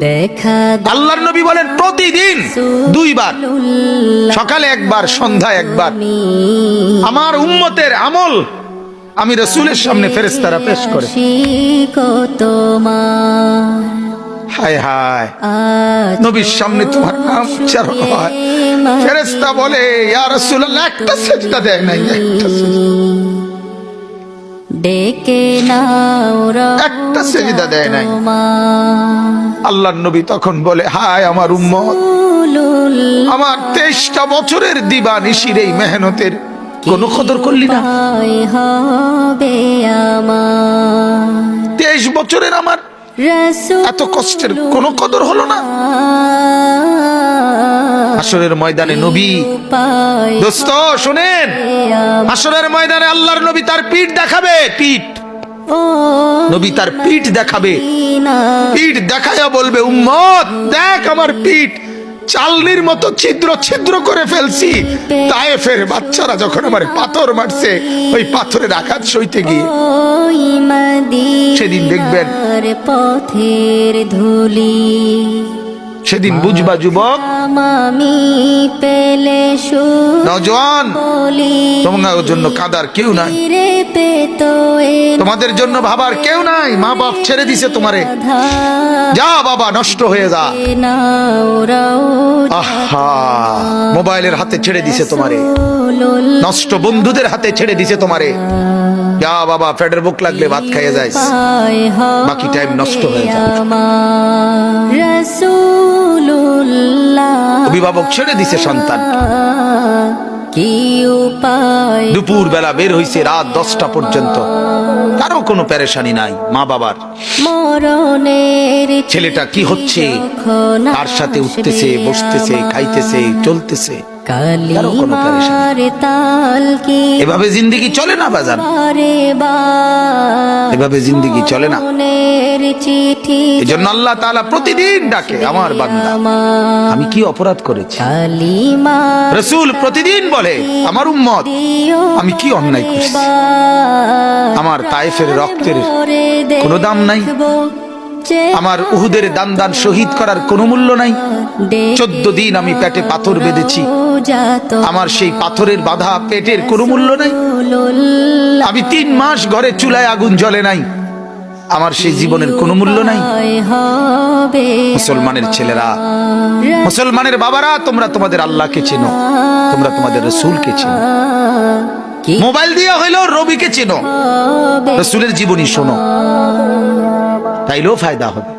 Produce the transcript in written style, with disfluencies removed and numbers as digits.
দেখা আল্লাহর নবী বলেন প্রতিদিন দুইবার, সকালে একবার, সন্ধ্যায় একবার আমার উম্মতের আমল আমি রাসূলের সামনে ফেরেশতারা পেশ করে। হায় হায়, নবীর সামনে তোমার নাম উচ্চারণ হয়, ফেরেশতা বলে ইয়া রাসূলুল্লাহ একটা সিজদা দেয় নাই, একটা ডেকে নাও একটা সিজদা দেয় নাই। আল্লাহর নবী তখন বলে হায় আমার উম্মত, আমার 23টা বছরের দিবানিশির এই মেহনতের কোনো কদর করলি না। 23 বছরের আমার এত কষ্টের কোনো কদর হলো না। হাসরের ময়দানে নবী, দোস্ত শুনেন, হাসরের ময়দানে আল্লাহর নবী তার পিঠ দেখাবে, পিঠ, নবী তার পিঠ দেখাবে, পিঠ দেখায়া বলবে উম্মত দেখ আমার পিঠ চালনির মতো ছিদ্র ছিদ্র করে ফেলছি। তায়েফের বাচ্চারা যখন আমার পাথর মারছে, ওই পাথরের আঘাত সইতে গিয়ে সেদিন দেখবেন, পথের ধুলি সেদিন বুঝবা যুবক, নওজোয়ান, তোমার জন্য কাদার কেউ নাই, তোমাদের জন্য ভাবার কেউ নাই, মা বাপ ছেড়ে দিছে তোমারে, যা বাবা নষ্ট হয়ে যা। আহা, মোবাইলের হাতে ছেড়ে দিছে তোমারে, নষ্ট বন্ধুদের হাতে ছেড়ে দিছে তোমারে, যা বাবা পেটের বুক লাগলে ভাত খাইয়ে যায়, বাকি টাইম নষ্ট হয়ে যায়। অভিভাবক ছেড়ে দিছে সন্তান, দুপুর বেলা বের হইছে রাত 10টা পর্যন্ত, কারো কোনো পেরেশানি নাই মা বাবার। ছেলেটা কি হচ্ছে, কার সাথে উঠতেছে, বসতেছে, খাইতেছে, চলতেছে, কারো কোনো পেরেশানি। এভাবে জিন্দেগি চলে না বাজান, এভাবে জিন্দেগি চলে না। এজন্য আল্লাহ তাআলা প্রতিদিন ডাকে আমার বান্দা আমি কি অপরাধ করেছি। রাসূল প্রতিদিন বলে আমার উম্মত আমি কি অন্যায় করেছি। আমার তায়েফের রক্তের কোনো দাম নাই, আমার উহুদের দান দান শহীদ করার কোনো মূল্য নাই। 14 দিন আমি পেটে পাথর বেঁধেছি, আমার সেই পাথরের বাধা পেটের কোনো মূল্য নাই। আমি 3 মাস ঘরে চুলায় আগুন জ্বলে নাই, আমার সেই জীবনের কোনো মূল্য নাই। মুসলমানের ছেলেরা, মুসলমানের বাবারা, তোমরা তোমাদের আল্লাহকে চেনো, তোমরা তোমাদের রাসূলকে চেনো, মোবাইল দিয়ে হইলেও রবিকে চেনো, রাসূলের জীবনী শোনো, তাইলেও ফায়দা হবে।